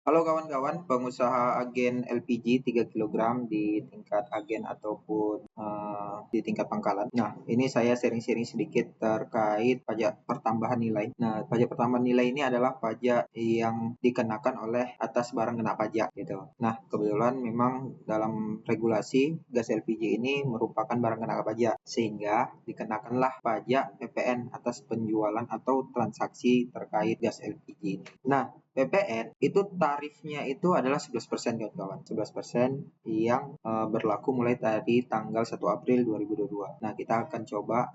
Halo kawan-kawan, pengusaha agen LPG 3 kg di tingkat agen ataupun di tingkat pangkalan. Nah, ini saya sharing-sharing sedikit terkait pajak pertambahan nilai. Nah, pajak pertambahan nilai ini adalah pajak yang dikenakan oleh atas barang kena pajak gitu. Nah, kebetulan memang dalam regulasi gas LPG ini merupakan barang kena pajak, sehingga dikenakanlah pajak PPN atas penjualan atau transaksi terkait gas LPG ini. Nah, PPN itu tarifnya itu adalah 11% kawan-kawan. 11% yang berlaku mulai dari tanggal 1 April 2022. Nah, kita akan coba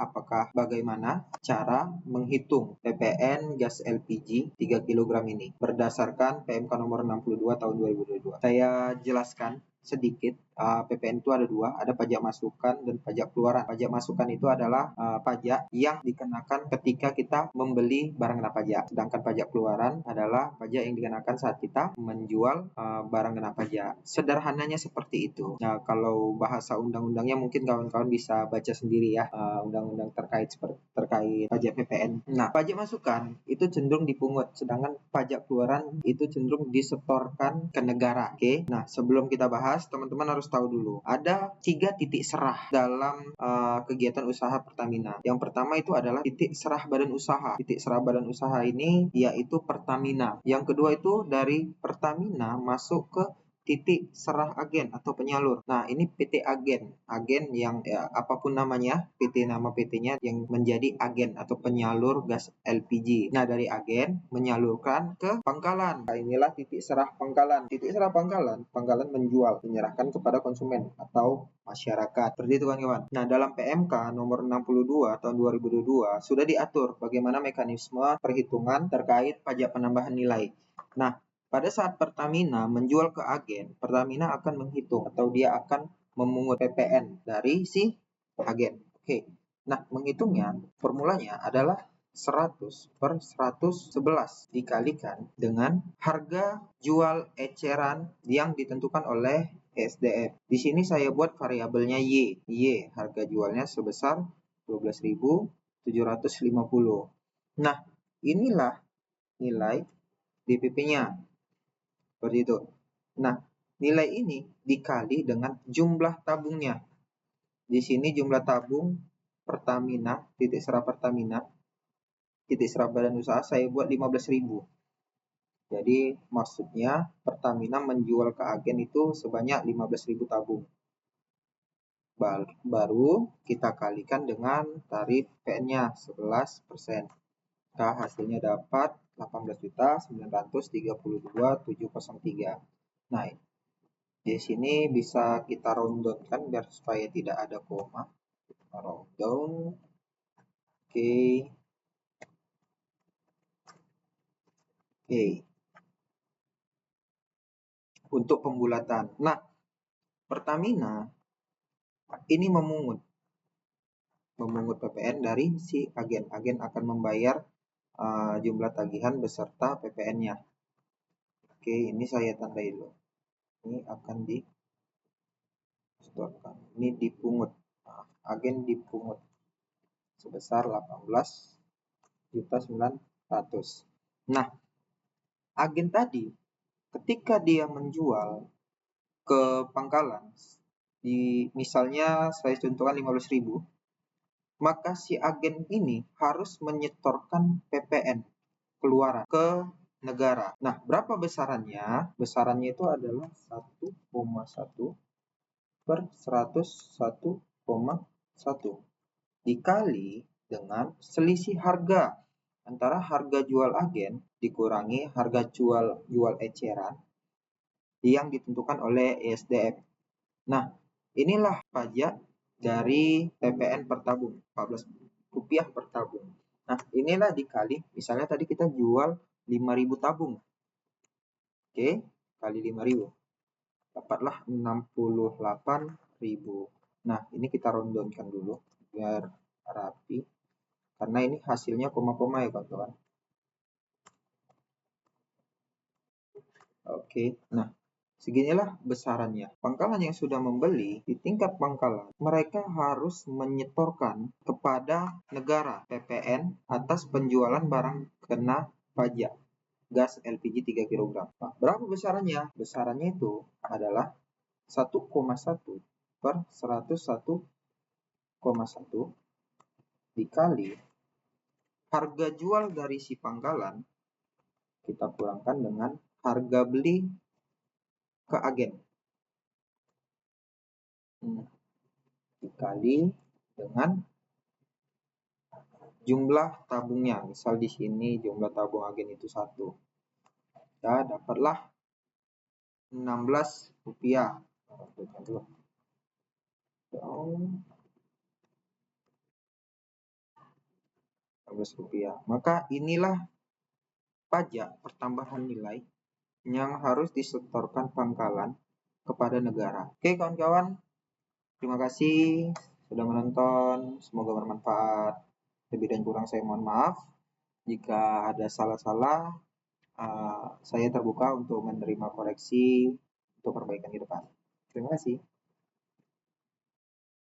bagaimana cara menghitung PPN gas LPG 3 kg ini berdasarkan PMK nomor 62 tahun 2022. Saya jelaskan sedikit. PPN itu ada dua, ada pajak masukan dan pajak keluaran. Pajak masukan itu adalah pajak yang dikenakan ketika kita membeli barang kena pajak, sedangkan pajak keluaran adalah pajak yang dikenakan saat kita menjual barang kena pajak. Sederhananya seperti itu. Nah, kalau bahasa undang-undangnya mungkin kawan-kawan bisa baca sendiri ya, undang-undang terkait pajak PPN. Nah, pajak masukan itu cenderung dipungut, sedangkan pajak keluaran itu cenderung disetorkan ke negara. Oke. Nah, sebelum kita bahas, teman-teman harus tahu dulu, ada 3 titik serah dalam kegiatan usaha Pertamina. Yang pertama itu adalah titik serah badan usaha. Titik serah badan usaha ini yaitu Pertamina. Yang kedua itu dari Pertamina masuk ke titik serah agen atau penyalur. Nah, ini PT agen. Agen yang apapun namanya, nama PT-nya yang menjadi agen atau penyalur gas LPG. Nah, dari agen menyalurkan ke pangkalan. Nah, inilah titik serah pangkalan. Titik serah pangkalan menjual, menyerahkan kepada konsumen atau masyarakat. Seperti itu kawan-kawan. Nah, dalam PMK nomor 62 tahun 2022 sudah diatur bagaimana mekanisme perhitungan terkait pajak penambahan nilai. Nah, pada saat Pertamina menjual ke agen, Pertamina akan menghitung atau dia akan memungut PPN dari si agen. Oke. Nah, menghitungnya formulanya adalah 100 per 111 dikalikan dengan harga jual eceran yang ditentukan oleh SDF. Di sini saya buat variabelnya Y. Y harga jualnya sebesar 12.750. Nah, inilah nilai DPP-nya. Seperti itu. Nah, nilai ini dikali dengan jumlah tabungnya. Di sini jumlah tabung Pertamina, titik serah Pertamina, titik serah badan usaha saya buat 15.000. Jadi maksudnya Pertamina menjual ke agen itu sebanyak 15.000 tabung. Baru kita kalikan dengan tarif PN-nya 11%. Nah, hasilnya dapat 18.932.703. Nah, di sini bisa kita rundownkan biar supaya tidak ada koma. Kita rundown. Oke. Untuk pembulatan. Nah, Pertamina ini memungut PPN dari si agen. Agen akan membayar jumlah tagihan beserta PPN-nya. Oke, ini saya tandai dulu. Ini akan disetorkan. Ini dipungut. Nah, agen dipungut sebesar 18.900. Nah, agen tadi ketika dia menjual ke pangkalan, misalnya saya contohkan 15.000, maka si agen ini harus menyetorkan PPN keluaran ke negara. Nah, berapa besarannya? Besarannya itu adalah 1,1 per 101,1 dikali dengan selisih harga antara harga jual agen dikurangi harga jual eceran yang ditentukan oleh ESDF. Nah, inilah pajak dari PPN per tabung, Rp14 per tabung. Nah, inilah dikali, misalnya tadi kita jual 5.000 tabung. Oke, kali 5.000. Dapatlah 68.000. Nah, ini kita rundownkan dulu biar rapi. Karena ini hasilnya koma-koma ya kawan-kawan. Oke, nah seginilah besarannya. Pangkalan yang sudah membeli di tingkat pangkalan, mereka harus menyetorkan kepada negara PPN atas penjualan barang kena pajak. gas LPG 3 kg. Nah, berapa besarannya? Besarannya itu adalah 1,1 per 101,1 dikali harga jual dari si pangkalan, kita kurangkan dengan harga beli ke agen. Dikali dengan jumlah tabungnya. Misal di sini jumlah tabung agen itu 1. Ya, dapatlah 16 rupiah. 16 rupiah. Maka inilah pajak pertambahan nilai yang harus disetorkan pangkalan kepada negara. Oke kawan-kawan, terima kasih sudah menonton. Semoga bermanfaat. Lebih dan kurang saya mohon maaf. Jika ada salah-salah, saya terbuka untuk menerima koreksi untuk perbaikan ke depan. Terima kasih.